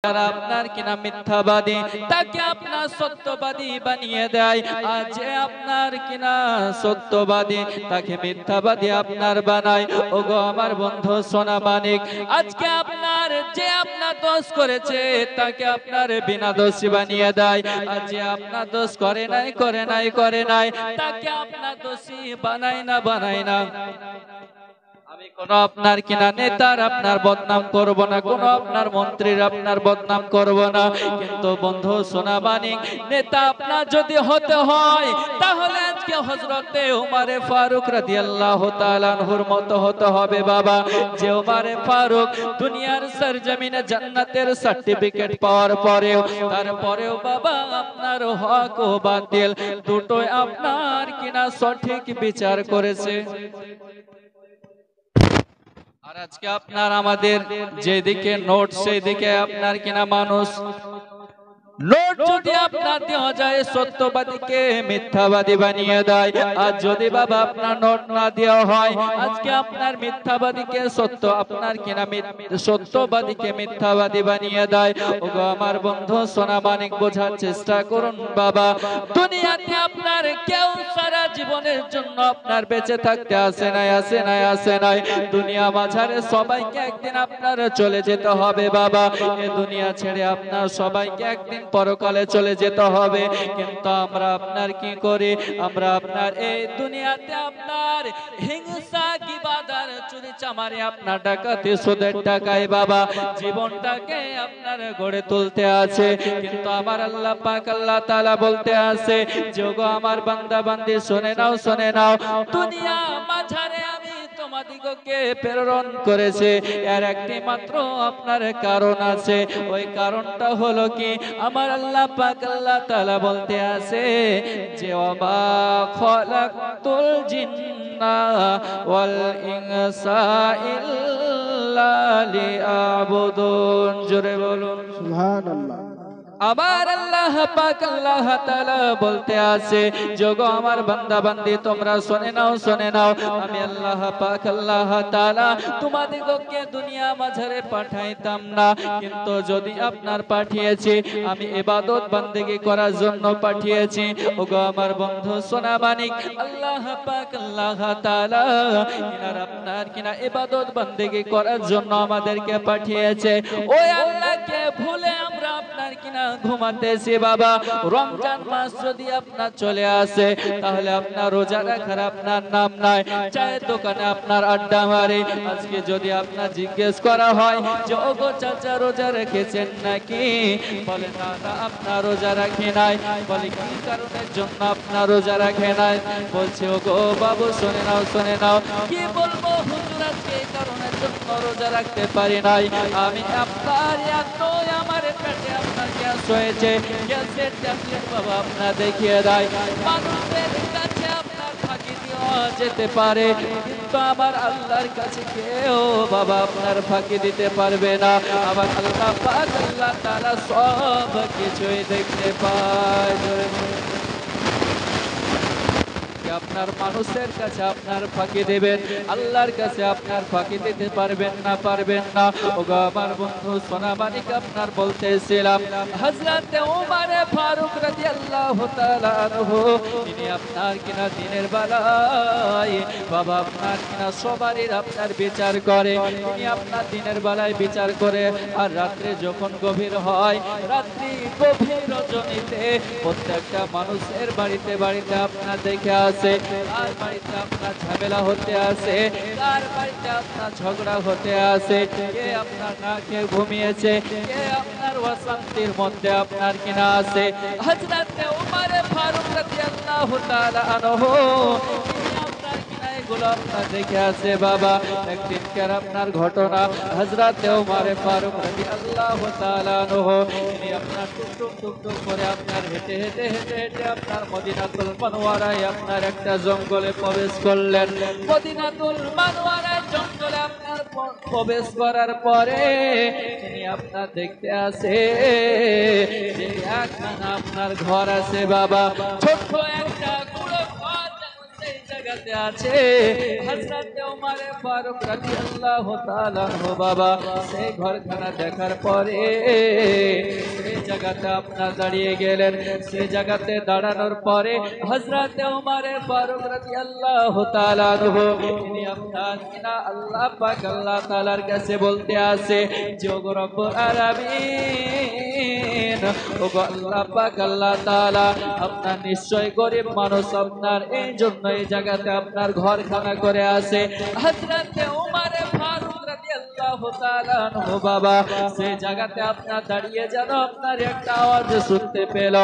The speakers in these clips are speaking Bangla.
যারা আপনার কিনা মিথ্যাবাদী তাকে আপনার সত্যবাদী বানিয়ে দেয়, আর যে আপনার কিনা সত্যবাদী তাকে মিথ্যাবাদী আপনার বানায়। ওগো আমার বন্ধু সোনা মানিক, আজকে আপনার যে আপনার দোষ করেছে তাকে আপনার বিনা দোষী বানিয়ে দেয়, আর যে আপনার দোষ করে নাই তাকে আপনার দোষী বানায় না। আমি কোন আপনার কিনা নেতার আপনার বদনাম করব না, কোন আপনার মন্ত্রীর আপনার বদনাম করব না, কিন্তু বন্ধু সোনা মানিক, নেতা আপনার যদি হতে হয় তাহলে আজকে হযরতে উমরে ফারুক রাদিয়াল্লাহু তাআলা আনহুর মতো হতে হবে বাবা। যে উমরে ফারুক দুনিয়ার সরজমিনে জান্নাতের সার্টিফিকেট পাওয়ার পরেও, তারপরেও বাবা আপনার হক ও বাতিল দুটোই আপনার কিনা সঠিক বিচার করেছে। আর আজকে আপনার আমাদের যেদিকে নোট সেই দিকে আপনার কিনা মানুষ নোট যদি আপনার দেওয়া যায় সত্যবাদীকে মিথ্যাবাদী বানিয়ে দেয়, আর যদি বাবা আপনার নোট না দেওয়া হয় আজকে আপনার মিথ্যাবাদীকে সত্য আপনার কিনা সত্যবাদীকে মিথ্যাবাদী বানিয়ে দেয়। ওগো আমার বন্ধু সোনা মানিক, বোঝার চেষ্টা করুন বাবা, দুনিয়াতে আপনার কেউ সারা জীবনের জন্য আপনার বেঁচে থাকতে আসে নাই। দুনিয়া মাঝারে সবাইকে একদিন আপনার চলে যেতে হবে বাবা। এই দুনিয়া ছেড়ে আপনার সবাইকে একদিন পরকালে চলে যেতে হবে, কিন্তু আমরা আপনার কি করি? আমরা আপনার এই দুনিয়াতে আপনার হিংসা গিবাদার চুরি চামারি আপনার ডাকাতি সুদের টাকায় বাবা জীবনটাকে আপনার গড়ে তুলতে আছে। কিন্তু আমার আল্লাহ পাক আল্লাহ তাআলা বলতে আছে, যোগো আমার বান্দা বান্দি শুনে নাও, দুনিয়া মাঝারে আমি তোমাদিগকে প্রেরণ করেছে, এর একটি মাত্র আপনার কারণ আছে। ওই কারণটা হলো কি? আমার আল্লাহ পাক আল্লাহ তাআলা বলতে আছে যে ওয়া খালাকতুল জিন্না ওয়াল ইনসা ইল্লা লিয়াবুদুন। জোরে বলুন সুবহানাল্লাহ। আমার আল্লাহ পাক আল্লাহ তাআলা বলতে আছে, যোগো আমার বান্দা বান্দি তোমরা শুনে নাও, আমি আল্লাহ পাক আল্লাহ তাআলা তোমাদিগকে দুনিয়া মাঝারে পাঠাইতাম না, কিন্তু যদি আপনার পাঠিয়েছি আমি ইবাদত বান্দেগি করার জন্য পাঠিয়েছি। ওগো আমার বন্ধু সোনা মানিক, আল্লাহ পাক আল্লাহ তাআলা ইনার আপনার কিনা ইবাদত বান্দেগি করার জন্য আমাদেরকে পাঠিয়েছে। ওই আল্লাহকে ভুলে আমরা আপনার কিনা ঘুমাতেছি বাবা। রমজান মাস যদি আপনার চলে আসে তাহলে আপনার রোজা রাখার আপনার নাম নাই, চায়ের দোকানে আপনার আড্ডা মারে। আজকে যদি আপনার জিজ্ঞেস করা হয় যে ওগো চাচা রোজা রেখেছেন নাকি, বলে না আপনার রোজা রাখে নাই। বলে কি কারণের জন্য আপনার রোজা রাখে নাই? বলছে ওগো বাবু শুনে নাও, কি বলবো হুজুর, আজকে এই কারণের জন্য রোজা রাখতে পারি নাই। আমি আপনার এত আমার পেটে আপনার গ্যাস হয়েছে, গ্যাসের ট্যাবলেট বাবা আপনার দেখিয়ে দেয়। মানুষের কাছে আপনার ফাঁকি দেওয়া যেতে পারে, কিন্তু আমার আল্লাহর কাছে কেউ বাবা আপনার ফাঁকি দিতে পারবে না। আমার আল্লাহ পাক আল্লাহ তাআলা সব কিছুই দেখতে পায়। আপনার মানুষের কাছে আপনার ফাঁকি দেবেন, আল্লাহর কাছে আপনার ফাঁকি দিতে পারবেন না। ওগো আমার বন্ধু সোনা মানিক, আপনার বলতেছিলাম হযরতে ওমর ফারুক রাদিয়াল্লাহু তাআলা আনহু, তিনি আপনার কিনা দিনের বেলায় বাবা আপনার কিনা সবারই আপনার বিচার করে, তিনি আপনার দিনের বেলায় বিচার করে। আর রাত্রে যখন গভীর হয়, রাত্রি গভীর রজনীতে প্রত্যেকটা মানুষের বাড়িতে আপনার দেখে আসে, কার বাড়িতে আপনার ঝামেলা হতে আসে, কার বাড়িতে আপনার ঝগড়া হতে আসে, কে আপনার না খেয়ে ঘুমিয়েছে, কে আপনার অশান্তির মধ্যে আপনার কিনা আছে। হযরতে ওমর ফারুক রাদিয়াল্লাহু তাআলা আনহু গুলো আপনার দেখে আছে বাবা। একদিনকার আপনার ঘটনা, হযরতে ওমর ফারুক রাদিয়াল্লাহু তাআলা আনহু তিনি আপনার টুকটুক করে আপনার হেঁটে আপনার মদিনাতুল মুনাওয়ারায় আপনার একটা জঙ্গলে প্রবেশ করলেন। মদিনাতুল মুনাওয়ারায় জঙ্গলে আপনার প্রবেশ করার পরে তিনি আপনার দেখতে আসে যে একখানা আপনার ঘর আছে বাবা, ছোট্ট একটা জায়গাতে আছে। হযরতে ওমর ফারুক রাদিয়াল্লাহু তাআলা আনহু বাবা সেই ঘরখানা দেখার পরে জায়গাতে আপনার দাঁড়িয়ে গেলেন। সেই জায়গাতে দাঁড়ানোর পরে হযরত ওমর ফারুক রাদিয়াল্লাহু তাআলা আনহু তিনি আপনার কিনা আল্লাহ পাক আল্লাহ তাআলার কাছে বলতে আসে যে ওগো রব্বুল আলামিন, ওগো আল্লাহ পাক আল্লাহ তাআলা, আপনার নিশ্চয় গরিব মানুষ, আপনার এই জন্য এই জায়গাতে আপনার ঘরখানা করে আসে। হযরত ওমর ফারুক রাদিয়াল্লাহু তাআলা আনহু বাবা সেই জায়গাতে আপনার দাঁড়িয়ে যেন আপনার একটা আওয়াজ শুনতে পেল।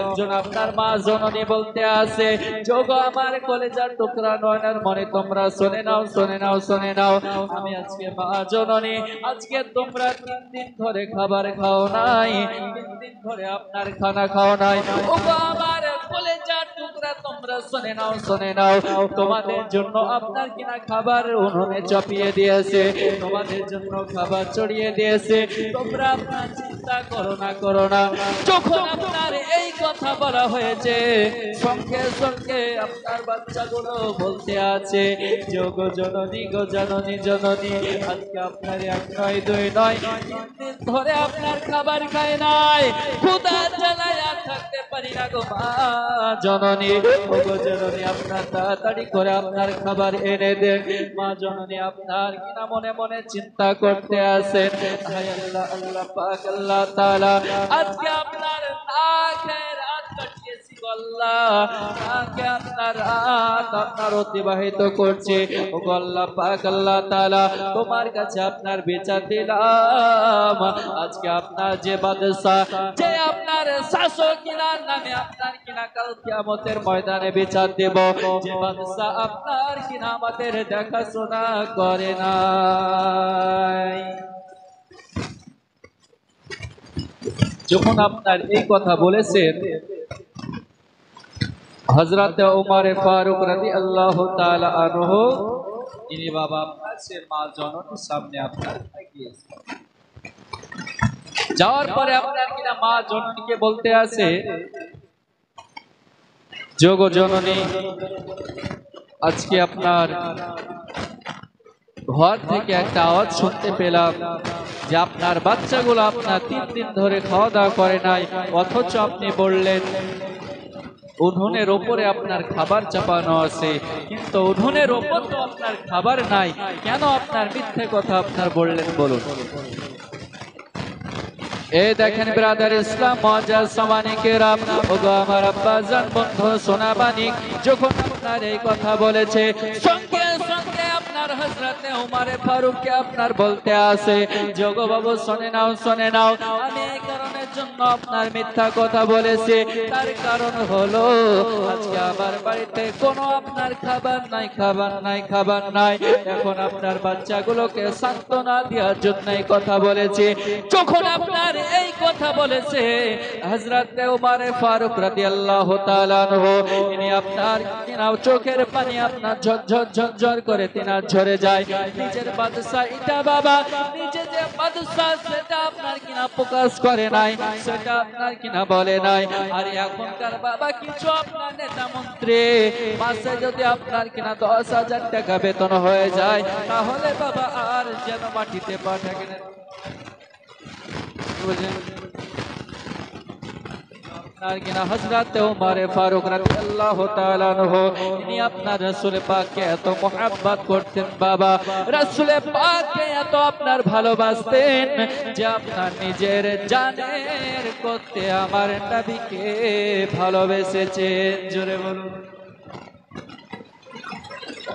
একজন আপনার মা জননী বলতে আসে, যোগো আমার কলেজার টুকরা নয়নের মনে, তোমরা শুনে নাও, শুনে নাও, শুনে নাও। আমি আজকে মা জননী, আজকে তোমরা 3 দিন ধরে খাবার খাও নাই, 3 দিন ধরে আপনার খানা খাও নাই। ওগো আমার কলেজার টুকরা, তোমরা শুনে নাও, শুনে নাও। তোমাদের জন্য আপনার কিনা খাবার উনুনে চাপিয়ে দিয়েছে, তোমাদের জন্য খাবার চড়িয়ে দিয়েছে। তোমরা আপনার চিন্তা করো না, করো না। যখন আপনার এই কথা বলা হয়েছে, সঙ্গে সঙ্গে আপনার বাচ্চাগুলো বলতে আছে, যোগো জননী, গো জননী, জননী, আজকে আপনার 1 নয় 2 নয় 3 দিন ধরে আপনার খাবার খায় নাই, ক্ষুধার জ্বালায় আর থাকতে পারি না গো মা জননী। গো জননী, আপনার তাড়াতাড়ি করে আপনার খাবার এনে দেন। মা জননী আপনার কিনা মনে মনে চিন্তা করতে আসেন, হায় আল্লাহ, আল্লাহ পাক আল্লাহ তাআলা, আজকে আপনার না খেয়ে রাত কাটিয়েছি গো আল্লাহ, আজকে আপনার রাত আপনার অতিবাহিত করছে। ও গো আল্লাহ পাক আল্লাহ তাআলা, তোমার কাছে আপনার বিচার দিলাম। আজকে আপনার যে বাদশা, যে আপনার শাসক কিনার নামে আপনার কিনা কাল কিয়ামতের ময়দানে বিচার দেব, যে বাদশা আপনার কিনা আমাদের দেখাশোনা করে নাই। যখন আপনার এই কথা বলেছেন, হযরত ওমর ফারুক রাদিয়াল্লাহু তাআলা আনহু তিনি বাবা আপনার সে মা জননীর সামনে আপনার গিয়েছেন। যাওয়ার পরে আপনার কিনা মা জননীকে বলতে আসে, যোগো জননী, আজকে আপনার ঘর থেকে একটা আওয়াজ শুনতে পেলাম যে আপনার বাচ্চাগুলো আপনার 3 দিন ধরে খাওয়া দাওয়া করে নাই, অথচ আপনি বললেন উঠোনের ওপরে আপনার খাবার চাপানো আছে, কিন্তু উঠোনের ওপর তো আপনার খাবার নাই, কেন আপনার মিথ্যে কথা আপনার বললেন বলুন। এই দেখেন ব্রাদার ইসলাম মুআজ্জাজ সামানি কেরাম, ওগো আমার আব্বাজান বন্ধু সোনাবানি, যখন আপনার এই কথা বলেছে, সঙ্গে সঙ্গে আপনার হযরত ওমর ফারুককে আপনার বলতে আসে, যোগো বাবু শুনে নাও, শুনে নাও, আমি এই কারণের জন্য আপনার মিথ্যা কথা বলেছি। তার কারণ হলো আজকে আমার বাড়িতে কোনো আপনার খাবার নাই, খাবার নাই, খাবার নাই। এখন আপনার বাচ্চাগুলোকে সান্ত্বনা দেওয়ার জন্য এই কথা বলেছি। যখন আপনার এই কথা বলেছে, হযরত ওমর ফারুক রাদিয়াল্লাহু তাআলা আনহু তিনি আপনার কিনা চোখের পানি আপনার ঝরঝর ঝরঝর করে তিনার ঝরে যায়। নিজের বাদশা এটা বাবা, নিজে যে বাদশা সেটা আপনার কিনা প্রকাশ করে নাই, সেটা আপনার কিনা বলে নাই। আর এখনকার বাবা কিছু আপনার নেতা মন্ত্রী মাসে যদি আপনার কিনা 10,000 টাকা বেতন হয়ে যায়, তাহলে বাবা আর যেন মাটিতে পা ঠেকে না। আপনার কিনা হযরত ওমর ফারুক রাদিয়াল্লাহু তাআলা আনহু তিনি আপনার রাসূল পাককে এত মহব্বত করতেন বাবা, রাসূল পাককে এত আপনার ভালোবাসতেন যে আপনার নিজের জানের করতে আমার নবীকে ভালোবেসেছেন। জোরে বলুন।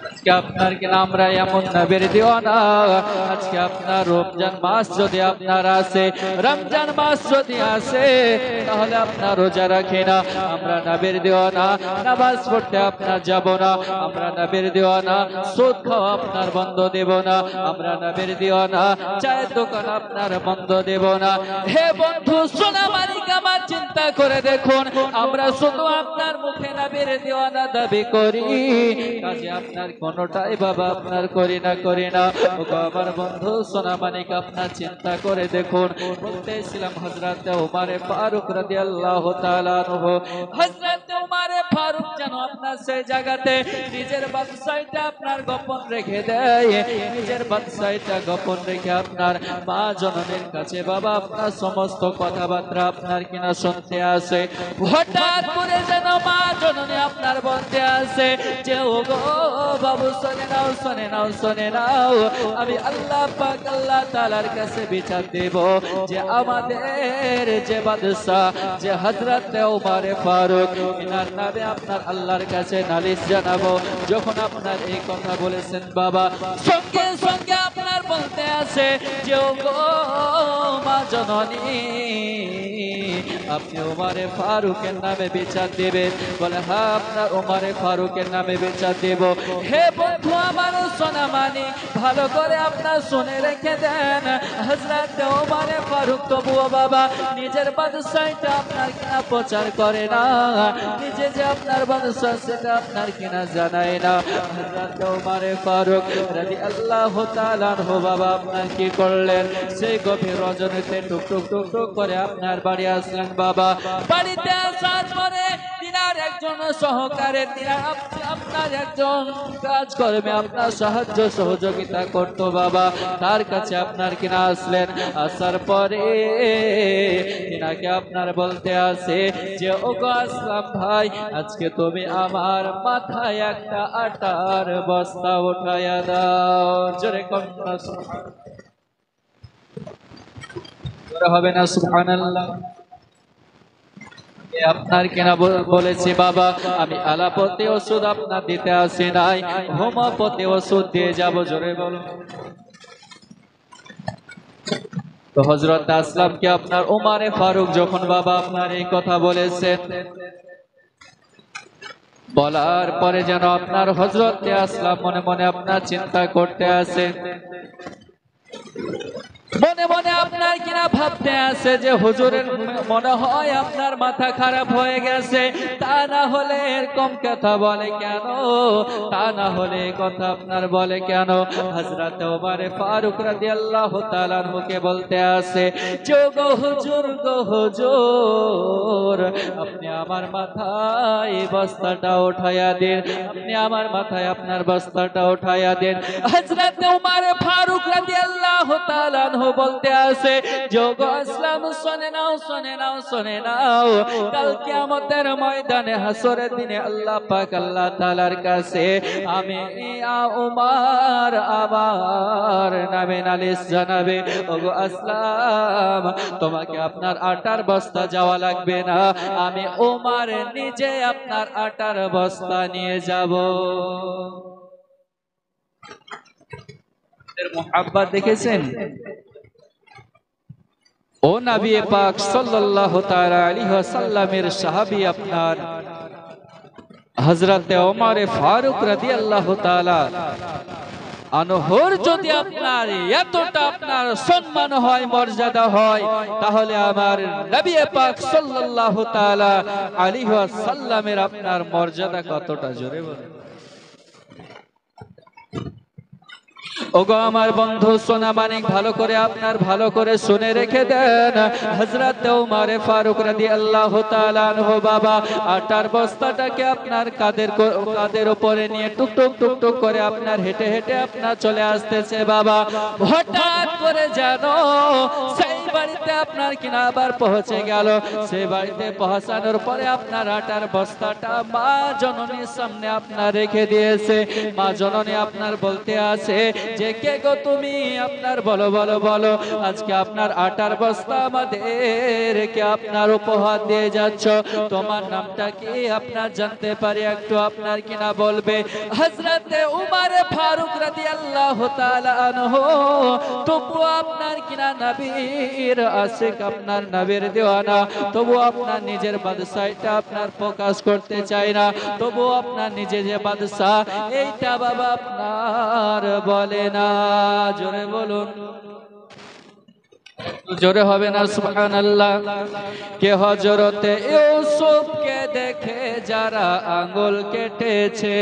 আজকে আপনার কিনা আমরা এমন নবীর দিওয়ানা, আজকে আপনার রমজান মাস যদি আপনার আসে, রমজান মাস যদি আসে, তাহলে আপনার রোজা রাখি না, আমরা নবীর দিওয়ানা, নামাজ পড়তে আপনার যাব না, আমরা নবীর দিওয়ানা, সুদ খাওয়া আপনার বন্ধ দেব না, আমরা নবীর দিওয়ানা, চায়ের দোকান আপনার বন্ধ দেব না। হে বন্ধু সোনামানিক, আমার চিন্তা করে দেখুন, আমরা শুধু আপনার মুখে নবীর দিওয়ানা দাবি করি, কাজে আপনার কোনটাই বাবা আপনার করি না, করি না। আমার বন্ধু সোনামানিক, আপনার চিন্তা করে দেখুন। বলতেছিলাম হযরত ওমর ফারুক রাদিয়াল্লাহু তাআলা আনহু, হযরত ওমর ফারুক ফারুক যেন আপনার সেই জায়গাতে নিজের বাদশাহীটা আপনার গোপন রেখে দেয়, নিজের বাদশাহীটা গোপন রেখে আপনার মা জননীর কাছে বাবা আপনার সমস্ত কথাবার্তা আপনার কিনা শুনতে আসে। হঠাৎ করে যেন মা জননী আপনার বলতে আসে যে ও গো বাবু শুনে নাও শুনে নাও শুনে নাও, আমি আল্লাহ পাক আল্লাহ তাআলার কাছে বিচার দেব যে আমাদের যে বাদশা যে হযরত ওমর ফারুক ইনার নামে আপনার আল্লাহর কাছে নালিশ জানাবো। যখন আপনার এই কথা বলেছেন বাবা, সঙ্গে সঙ্গে আপনার বলতে আছে যে ও গো মা জননী আপনি ওমরে ফারুকের নামে বিচার দেবেন? বলে হ্যাঁ আপনার ওমরে ফারুকের নামে বিচার দেব। হে বন্ধু আমার সোনা মানি ভালো করে আপনার শুনে রেখে দেন, হযরত ওমরে ফারুক তবুও বাবা নিজের বাদশাহীটা আপনার কিনা প্রচার করে না, নিজে যে আপনার বাদশাহ সেটা আপনার কিনা জানায় না। হযরত ওমরে ফারুক রাদিয়াল্লাহু তাআলা আনহু বাবা আপনার কি করলেন, সেই গভীর রজনীতে টুক টুক টুক টুক করে আপনার বাড়ি আসলেন বাবা। বাড়িতে আসার পরে তিনার একজন সহকারে আপনার একজন কাজ করবে আপনার সাহায্য সহযোগিতা করতো বাবা, তার কাছে আপনার কিনা আসলেন। আসার পরে তিনাকে আপনার বলতে আসে যে ওগো আসলাম ভাই, আজকে তুমি আমার মাথায় একটা আটার বস্তা উঠাইয়া দাও। জোরে কন্যা হবে না সুবহানাল্লাহ। আপনার কেনা বলেছি বাবা আমি আলাপতি ওষুধ আপনার দিতে আসি নাই, হোমিওপ্যাথি ওষুধ দিয়ে যাব। জোরে বলো। তো হযরত আসলামকে আপনার ওমরে ফারুক যখন বাবা আপনার এই কথা বলেছেন, বলার পরে যেন আপনার হযরত আসলাম মনে মনে আপনার চিন্তা করতে আসে, মনে মনে আপনার কিনা ভাবতে আছে যে হুজুরের মনে হয় আপনার মাথা খারাপ হয়ে গেছে, তা না হলে এরকম কথা বলে কেন, তা না হলে কথা আপনার বলে কেন। হযরত ওমর ফারুক রাদিয়াল্লাহু তাআলা আনহুকে বলতে আছে যে গো হুজুর আপনি আমার মাথায় বস্তাটা উঠাইয়া দেন, আপনি আমার মাথায় আপনার বস্তাটা উঠাইয়া দেন। হযরত ওমর ফারুক রাদিয়াল্লাহু তাআলা বলতে আছে যোগ আসলাম শুনে নাও শুনে নাও শুনে নাও, কাল কিয়ামতের ময়দানে হাসরের দিনে আল্লাহ পাক আল্লাহ তাআলার কাছে আমি ওমর আমার নামে নালিশ জানাবে। ওগো আসলাম তোমাকে আপনার আটার বস্তা যাওয়া লাগবে না, আমি ওমর নিজে আপনার আটার বস্তা নিয়ে যাব। মুহাব্বত দেখেছেন? ও নবী পাক সাল্লাল্লাহু তাআলা আলাইহি ওয়াসাল্লামের সাহাবী আপনার হযরত ওমর ফারুক রাদিয়াল্লাহু তাআলা আনহুর যদি আপনার এতটা আপনার সম্মান হয় মর্যাদা হয়, তাহলে আমার নবী পাক সাল্লাল্লাহু তাআলা আলাইহি ওয়াসাল্লামের আপনার মর্যাদা কতটা, জোরে বলেন। ওগো আমার বন্ধু সোনা মানিক ভালো করে আপনার ভালো করে শুনে রেখে দেন, হযরত ওমর ফারুক রাদিয়াল্লাহু তাআলা আনহু বাবা আটার বস্তাটাকে আপনার কাঁধের উপরে নিয়ে টুকটুক টুকটুক করে আপনার হেঁটে হেঁটে আপনার চলে আসতেছে বাবা। হঠাৎ করে যেন সেই বাড়িতে আপনার কিনা আবার পৌঁছে গেল। সেই বাড়িতে পৌঁছানোর পরে আপনার আটার বস্তাটা মা জননীর সামনে আপনার রেখে দিয়েছে। মা জননী আপনার বলতে আছে যে কে গো তুমি, আপনার বলো বলো বলো, আজকে আপনার আটার বস্তা আমাদেরকে আপনার উপহার দিয়ে যাচ্ছ, তোমার নামটা কি আপনার জানতে পারি একটু আপনার কিনা বলবে? হযরতে ওমর ফারুক রাদিয়াল্লাহু তাআলা আনহু তবু আপনার কিনা নবীর আশিক, আপনার নবীর দেওয়ানা, তবু আপনার নিজের বাদশাহীটা আপনার প্রকাশ করতে চায় না, তবু আপনার নিজে যে বাদশাহ এইটা বাবা আপনার বলে না। জোরে বলুন। জোরে হবে না সুবহানাল্লাহ। কে হযরতে ইউসুফকে দেখে যারা আঙ্গুল কেটেছে,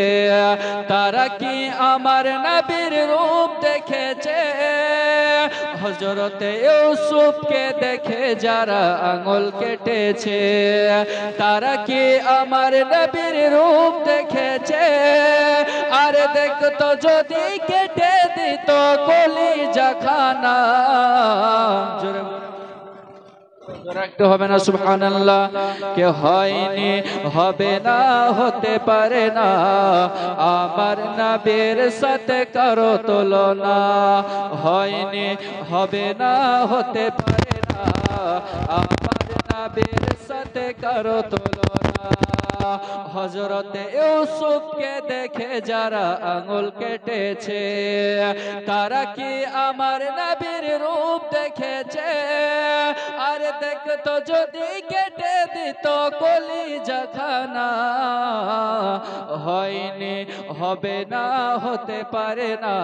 তারা কি আমার নবীর রূপ দেখেছে? হযরতে ইউসুফকে দেখে যারা আঙ্গুল কেটেছে, তারা কি আমার নবীর রূপ দেখেছে? আরে দেখতো যদি কেটে দিত কলিজা খানা। জোরে রাখতে হবে না সুবহানাল্লাহ। কে হয়নি, হবে না, হতে পারে না আমার নবীর সাথে কারো তুলনা। হয়নি, হবে না, হতে পারে না আমার নবীর সাথে কারো তুলনা। হযরতে ইউসুফকে দেখে যারা আঙ্গুল কেটেছে, তারা কি আমার নবীর রূপ দেখেছে? আর দেখতো যদি কেটে দিত কলিজা খানা। হয়নি, হবে না, হতে পারে না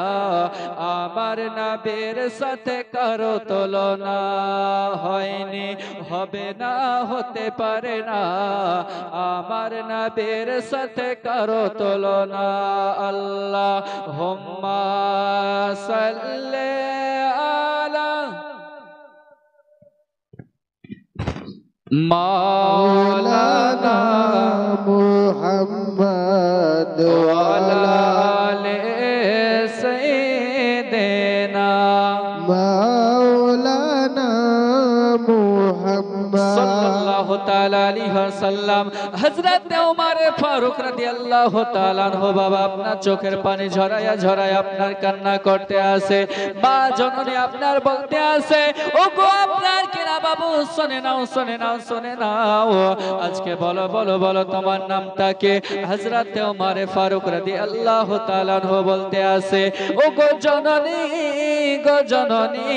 আমার নবীর সাথে কারো তুলনা। হয়নি, হবে না, হতে পারে না আমার নবীর সাথে কারো তুলনা। আল্লাহুম্মা সাল্লি আলা মাওলানা মুহাম্মদ ওয়া আলা আলি সাইয়্যিদিনা মাওলানা মুহাম্মদ সাল্লাল্লাহু তাআলা আলাইহি ওয়াসাল্লাম। হযরত ওমর ফারুক রাদিয়াল্লাহু তাআলা আনহু বাবা আপনার চোখের পানি ঝরায়া ঝরায়া আপনার কান্না করতে আছে। মা জননী আপনার বলতে আছে, ওগো আপনার কিনা বাবু শুনে নাও, শুনে নাও, শুনে নাও। আজকে বলো বলো বলো তোমার নামটা কি? হযরত ওমর ফারুক রাদিয়াল্লাহু তাআলা আনহু বলতে আছে, ওগো জননী, গো জননী,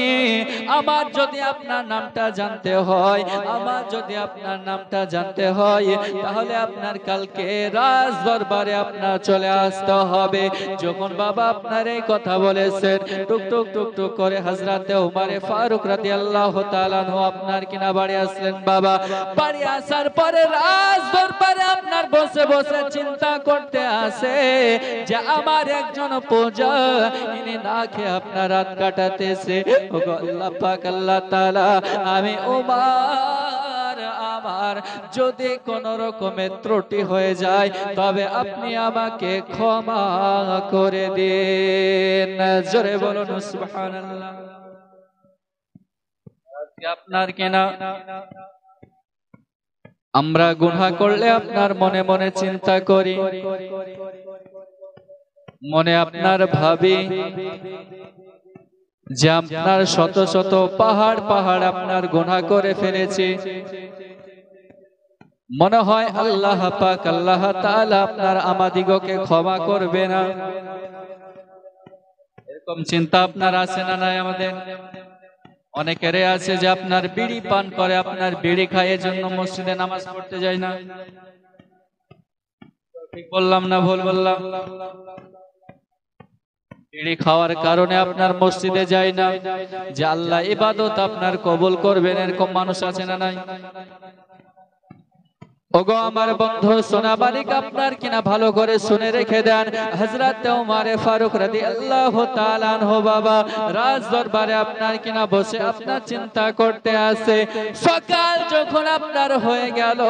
আমার যদি আপনার নামটা জানতে হয়, আমার যদি আপনার নামটা জানতে হয়, তাহলে আপনার কালকে রাজ দরবারে আপনার চলে আসতে হবে। যখন বাবা আপনার এই কথা বলেছেন, টুক টুক টুক টুক করে হযরত ওমর ফারুক রাদিয়াল্লাহু তাআলা আনহু আপনার কিনা বাড়ি আসলেন। বাবা বাড়ি আসার পরে রাজ দরবারে আপনার বসে বসে চিন্তা করতে আসে যে আমার একজন পূজা ইনি না খেয়ে আপনার রাত কাটাতেছে। ওগো আল্লাহ পাক, আল্লাহ তাআলা, আমি ওমর, আমার যদি কোন রকমের ত্রুটি হয়ে যায় তবে আপনি আমাকে ক্ষমা করে দিন। জোরে বলুন সুবহানাল্লাহ। আপনার কেনা আমরা গুনাহ করলে আপনার মনে মনে চিন্তা করি, মনে আপনার ভাবি যে আপনার শত শত পাহাড় পাহাড় আপনার গুনাহ করে ফেলেছি। মনে হয় আল্লাহ পাক, আল্লাহ তাআলা আপনার আমাদিগকে ক্ষমা করবে না। এরকম চিন্তা আপনার আছে না নাই? আমাদের অনেকেরই আছে যে আপনার বিড়ি পান করে, আপনার বিড়ি খায়, এজন্য মসজিদে নামাজ পড়তে যায় না। ঠিক বললাম না ভুল বললাম? বিড়ি খাওয়ার কারণে আপনার মসজিদে যায় না যে আল্লাহ ইবাদত আপনার কবুল করবেন, এরকম মানুষ আছে না নাই? ওগো আমার বন্ধু সোনাবালিক, আপনার কিনা ভালো করে শুনে রেখে দেন। হযরত ওমর ফারুক রাদিয়াল্লাহু তাআলা আনহু বাবা রাজ দরবারে আপনার কিনা বসে আপনার চিন্তা করতে আছে। সকাল যখন আপনার হয়ে গেল,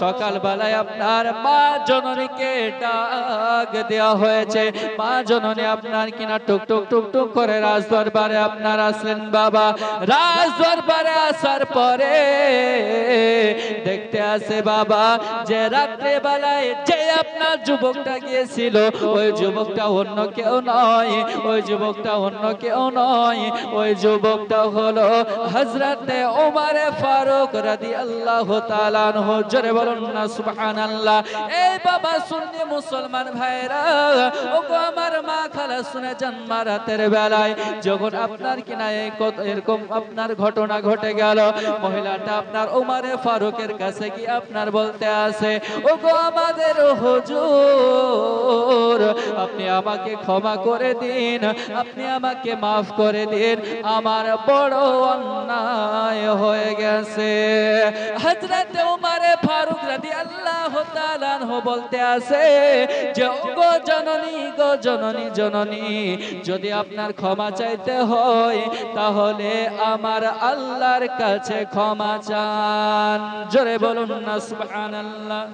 সকাল বেলায় আপনার মা জননীকে ডাক দেওয়া হয়েছে। মা জননী আপনার কিনা টুক টুক টুক টুক করে রাজ দরবারে আপনার আসলেন। বাবা রাজ দরবারে আসার পরে দেখতে আসে বাবা যে রাত্রে বেলায় যে আপনার যুবকটা গিয়েছিল, ওই যুবকটা অন্য কেউ নয়, ওই যুবকটা অন্য কেউ নয়, ওই যুবকটা হলো হযরত ওমর ফারুক রাদিয়াল্লাহু তাআলা আনহু। জোরে বলুন না সুবহানাল্লাহ। এই বাবা সুন্নি মুসলমান ভাইরা, ওগো আমার মা খালা শুনে যান, মা রাতের বেলায় যখন আপনার কিনা এরকম আপনার ঘটনা ঘটে গেল, মহিলাটা আপনার ওমর ফারুক ফারুকের কাছে কি আপনার বলতে আছে, ওগো আমাদের হুজুর, আপনি আমাকে ক্ষমা করে দিন, আপনি আমাকে মাফ করে দিন, আমার বড় অন্যায় হয়ে গেছে। হযরত ওমর ফারুক রাদিয়াল্লাহু তাআলা আনহু বলতে আছে যে ওগো জননী, গো জননী, জননী, যদি আপনার ক্ষমা চাইতে হয় তাহলে আমার আল্লাহর কাছে ক্ষমা চান। জোরে বলুন না সুবহানাল্লাহ।